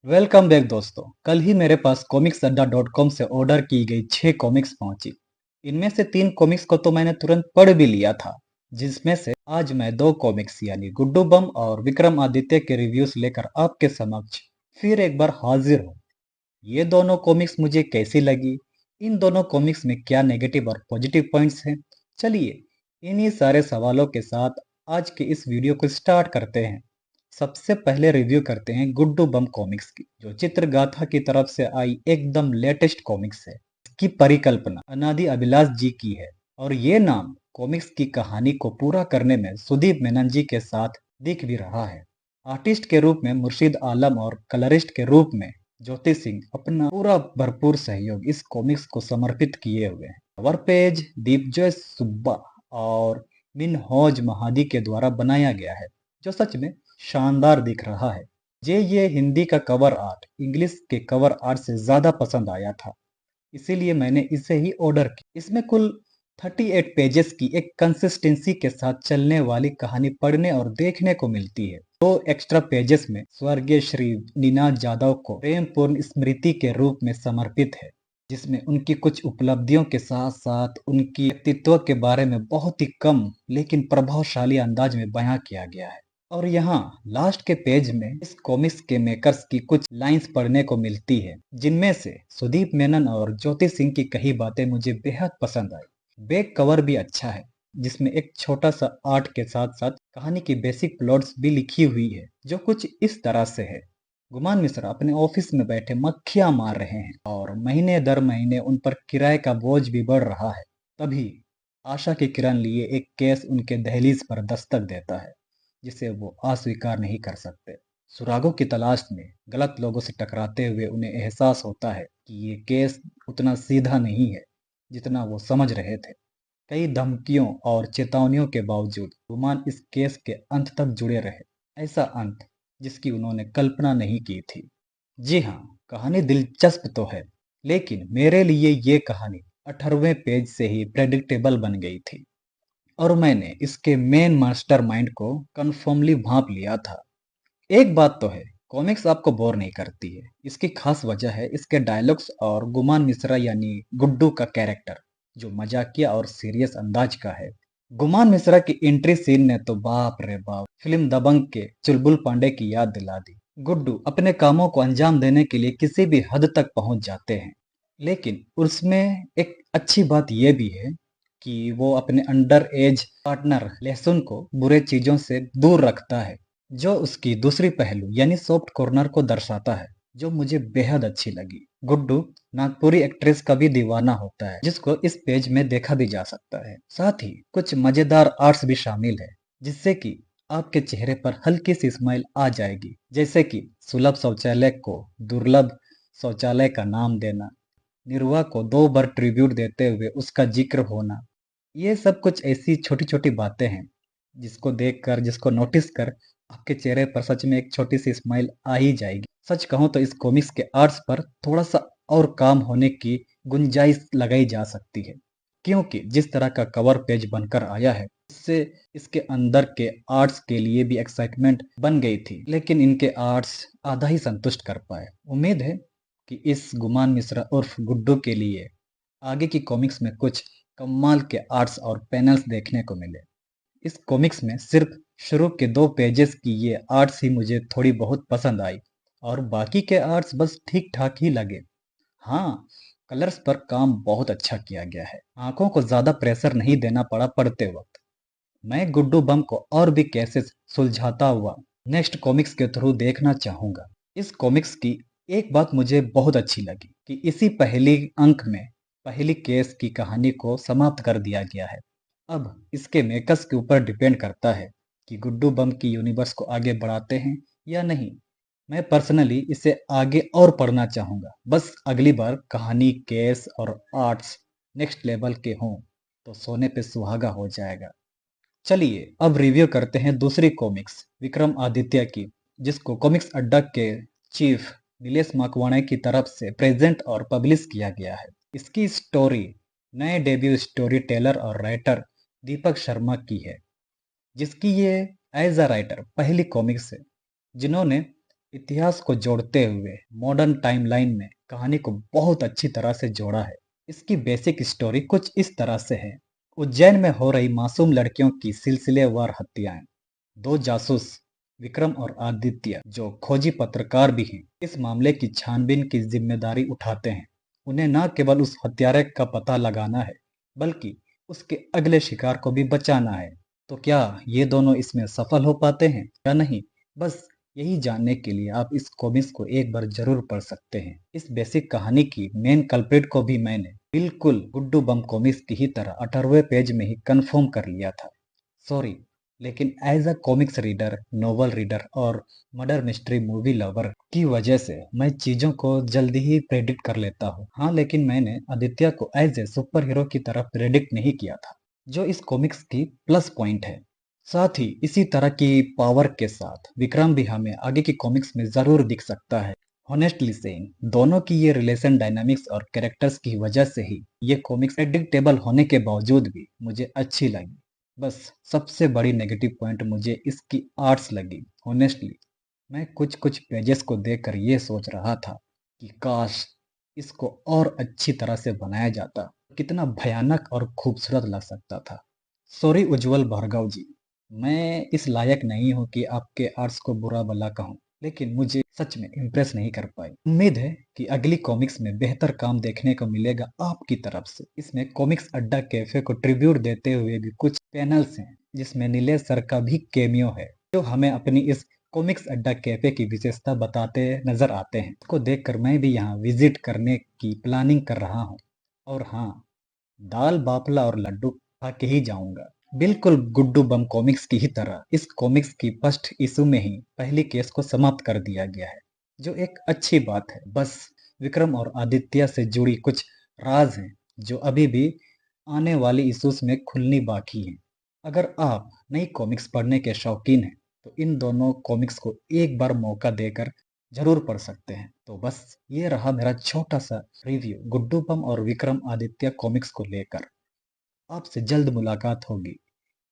Welcome back दोस्तों। कल ही मेरे पास comicsadda.com से ऑर्डर की गई 6 कॉमिक्स पहुंची। इनमें से 3 कॉमिक्स को तो मैंने तुरंत पढ़ भी लिया था, जिसमें से आज मैं 2 कॉमिक्स यानी गुड्डू बम और विक्रम आदित्य के रिव्यूज लेकर आपके समक्ष फिर एक बार हाजिर हूँ। ये दोनों कॉमिक्स मुझे कैसी लगी, इन दोनों कॉमिक्स में क्या नेगेटिव और पॉजिटिव पॉइंट्स हैं, चलिए इन्हीं सारे सवालों के साथ आज के इस वीडियो को स्टार्ट करते हैं। सबसे पहले रिव्यू करते हैं गुड्डू बम कॉमिक्स की, जो चित्रगाथा की तरफ से आई एकदम लेटेस्ट कॉमिक्स है। इसकी परिकल्पना अनादि अभिलाष जी की है और ये नाम कॉमिक्स की कहानी को पूरा करने में सुदीप मेनन जी के साथ दिख भी रहा है। आर्टिस्ट के रूप में मुर्शिद आलम और कलरिस्ट के रूप में ज्योति सिंह अपना पूरा भरपूर सहयोग इस कॉमिक्स को समर्पित किए हुए हैं। कवर पेज दीपजॉय सुब्बा और मिनहोज महादी के द्वारा बनाया गया है, जो सच में शानदार दिख रहा है। ये हिंदी का कवर आर्ट इंग्लिश के कवर आर्ट से ज्यादा पसंद आया था, इसीलिए मैंने इसे ही ऑर्डर किया। इसमें कुल 38 पेजेस की एक कंसिस्टेंसी के साथ चलने वाली कहानी पढ़ने और देखने को मिलती है। 2 एक्स्ट्रा पेजेस में स्वर्गीय श्री नीनाद जाधव को प्रेमपूर्ण स्मृति के रूप में समर्पित है, जिसमें उनकी कुछ उपलब्धियों के साथ साथ उनकी व्यक्तित्व के बारे में बहुत ही कम लेकिन प्रभावशाली अंदाज में बयां किया गया है। और यहाँ लास्ट के पेज में इस कॉमिक्स के मेकर्स की कुछ लाइंस पढ़ने को मिलती है, जिनमें से सुदीप मेनन और ज्योति सिंह की कही बातें मुझे बेहद पसंद आई। बैक कवर भी अच्छा है, जिसमें एक छोटा सा आर्ट के साथ साथ कहानी की बेसिक प्लॉट्स भी लिखी हुई है, जो कुछ इस तरह से है। गुमान मिश्रा अपने ऑफिस में बैठे मक्खियां मार रहे हैं और महीने दर महीने उन पर किराए का बोझ भी बढ़ रहा है। तभी आशा की किरण लिए एक केस उनके दहलीज पर दस्तक देता है, जिसे वो अस्वीकार नहीं कर सकते। सुरागों की तलाश में गलत लोगों से टकराते हुए उन्हें एहसास होता है कि ये केस उतना सीधा नहीं है जितना वो समझ रहे थे। कई धमकियों और चेतावनियों के बावजूद गुमान इस केस के अंत तक जुड़े रहे, ऐसा अंत जिसकी उन्होंने कल्पना नहीं की थी। जी हाँ, कहानी दिलचस्प तो है, लेकिन मेरे लिए ये कहानी 18वें पेज से ही प्रेडिक्टेबल बन गई थी और मैंने इसके मेन मास्टरमाइंड को कन्फर्मली भांप लिया था। एक बात तो है, कॉमिक्स आपको बोर नहीं करती है। इसकी खास वजह है इसके डायलॉग्स और गुमान मिश्रा यानी गुड्डू का कैरेक्टर, जो मजाकिया और सीरियस अंदाज का है। गुमान मिश्रा की एंट्री सीन ने तो बाप रे बाप फिल्म दबंग के चुलबुल पांडे की याद दिला दी। गुड्डू अपने कामों को अंजाम देने के लिए किसी भी हद तक पहुंच जाते हैं, लेकिन उसमें एक अच्छी बात यह भी है कि वो अपने अंडर एज पार्टनर लहसुन को बुरे चीजों से दूर रखता है, जो उसकी दूसरी पहलू यानी सॉफ्ट कॉर्नर को दर्शाता है, जो मुझे बेहद अच्छी लगी। गुड्डू नागपुरी एक्ट्रेस का भी दीवाना होता है, जिसको इस पेज में देखा भी जा सकता है। साथ ही कुछ मजेदार आर्ट्स भी शामिल है, जिससे कि आपके चेहरे पर हल्की सी स्माइल आ जाएगी, जैसे कि सुलभ शौचालय को दुर्लभ शौचालय का नाम देना, निर्वा को 2 बार ट्रिब्यूट देते हुए उसका जिक्र होना। ये सब कुछ ऐसी छोटी छोटी बातें हैं जिसको देखकर, जिसको नोटिस कर आपके चेहरे पर सच में एक छोटी सी स्माइल आ ही जाएगी। सच कहूं तो इस कॉमिक्स के आर्ट्स पर थोड़ा सा और काम होने की गुंजाइश लगाई जा सकती है, क्योंकि जिस तरह का कवर पेज बनकर आया है उससे इसके अंदर के आर्ट्स के लिए भी एक्साइटमेंट बन गई थी, लेकिन इनके आर्ट्स आधा ही संतुष्ट कर पाए। उम्मीद है कि इस गुमान मिश्रा उर्फ गुड्डू के लिए आगे की कॉमिक्स में कुछ कमाल के आर्ट्स और पैनल्स देखने को मिले। इस कॉमिक्स में सिर्फ शुरू के 2 पेजेस की ये आर्ट्स ही मुझे थोड़ी बहुत पसंद आई और बाकी के आर्ट्स बस ठीक ठाक ही लगे। हाँ, कलर्स पर काम बहुत अच्छा किया गया है, आंखों को ज्यादा प्रेशर नहीं देना पड़ा पढ़ते वक्त। मैं गुड्डू बम को और भी केसेस सुलझाता हुआ नेक्स्ट कॉमिक्स के थ्रू देखना चाहूंगा। इस कॉमिक्स की एक बात मुझे बहुत अच्छी लगी कि इसी पहली अंक में पहली केस की कहानी को समाप्त कर दिया गया है। अब इसके मेकर्स के ऊपर डिपेंड करता है कि गुड्डू बम की यूनिवर्स को आगे बढ़ाते हैं या नहीं। मैं पर्सनली इसे आगे और पढ़ना चाहूंगा, बस अगली बार कहानी, केस और आर्ट्स नेक्स्ट लेवल के हों तो सोने पे सुहागा हो जाएगा। चलिए अब रिव्यू करते हैं दूसरी कॉमिक्स विक्रम आदित्य की, जिसको कॉमिक्स अड्डा के चीफ नीलेश मकवाणे की तरफ से प्रेजेंट और पब्लिश किया गया है। इसकी स्टोरी नए डेब्यू स्टोरी टेलर और राइटर दीपक शर्मा की है, जिसकी ये एज अ राइटर पहली कॉमिक्स है, जिन्होंने इतिहास को जोड़ते हुए मॉडर्न टाइमलाइन में कहानी को बहुत अच्छी तरह से जोड़ा है। इसकी बेसिक स्टोरी कुछ इस तरह से है। उज्जैन में हो रही मासूम लड़कियों की सिलसिलेवार हत्याएं। दो जासूस विक्रम और आदित्य जो खोजी पत्रकार भी हैं, इस मामले की छानबीन की जिम्मेदारी उठाते हैं। उन्हें न केवल उस हत्यारे का पता लगाना है, बल्कि उसके अगले शिकार को भी बचाना है। तो क्या ये दोनों इसमें सफल हो पाते हैं या नहीं? बस यही जानने के लिए आप इस कॉमिक्स को एक बार जरूर पढ़ सकते हैं। इस बेसिक कहानी की मेन कल्प्रिट को भी मैंने बिल्कुल गुड्डू बम कॉमिक्स की ही तरह 18वें पेज में ही कंफर्म कर लिया था। सॉरी, लेकिन as a comics reader, novel reader और मर्डर मिस्ट्री मूवी लवर की वजह से मैं चीजों को जल्दी ही प्रेडिक्ट कर लेता हूँ। हाँ, लेकिन मैंने आदित्य को एज ए सुपर हीरो की तरह प्रेडिक्ट नहीं किया था, जो इस कॉमिक्स की प्लस पॉइंट है। साथ ही इसी तरह की पावर के साथ विक्रम भी हमें आगे की कॉमिक्स में जरूर दिख सकता है। होनेस्टली सेइंग, दोनों की ये रिलेशन डायनामिक्स और कैरेक्टर्स की वजह से ही ये कॉमिक्स प्रेडिक्टेबल होने के बावजूद भी मुझे अच्छी लगी। बस सबसे बड़ी नेगेटिव पॉइंट मुझे इसकी आर्ट्स लगी। होनेस्टली मैं कुछ कुछ पेजेस को देखकर ये सोच रहा था कि काश इसको और अच्छी तरह से बनाया जाता, कितना भयानक और खूबसूरत लग सकता था। सॉरी उज्जवल भार्गव जी, मैं इस लायक नहीं हूँ कि आपके आर्ट्स को बुरा भला कहूँ, लेकिन मुझे सच में इम्प्रेस नहीं कर पाई। उम्मीद है कि अगली कॉमिक्स में बेहतर काम देखने को मिलेगा आपकी तरफ से। इसमें कॉमिक्स अड्डा कैफे को ट्रिब्यूट देते हुए भी कुछ पैनल्स हैं, जिसमें नीलेश सर का भी केमियो है, जो हमें अपनी इस कॉमिक्स अड्डा कैफे की विशेषता बताते नजर आते हैं। इसको देखकर मैं भी यहाँ विजिट करने की प्लानिंग कर रहा हूँ। और हाँ, दाल बाफला और लड्डू खा के ही जाऊंगा। बिल्कुल गुड्डू बम कॉमिक्स की ही तरह इस कॉमिक्स की फर्स्ट इशू में ही पहली केस को समाप्त कर दिया गया है, जो एक अच्छी बात है। बस विक्रम और आदित्य से जुड़ी कुछ राज हैं जो अभी भी आने वाली इशूज में खुलनी बाकी हैं। अगर आप नई कॉमिक्स पढ़ने के शौकीन हैं तो इन दोनों कॉमिक्स को एक बार मौका देकर जरूर पढ़ सकते हैं। तो बस ये रहा मेरा छोटा सा रिव्यू गुड्डू बम और विक्रम आदित्य कॉमिक्स को लेकर। आपसे जल्द मुलाकात होगी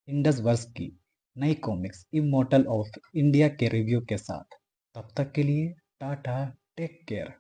इंडस वर्स की नई कॉमिक्स इमोर्टल ऑफ इंडिया के रिव्यू के साथ। तब तक के लिए टाटा, टेक केयर।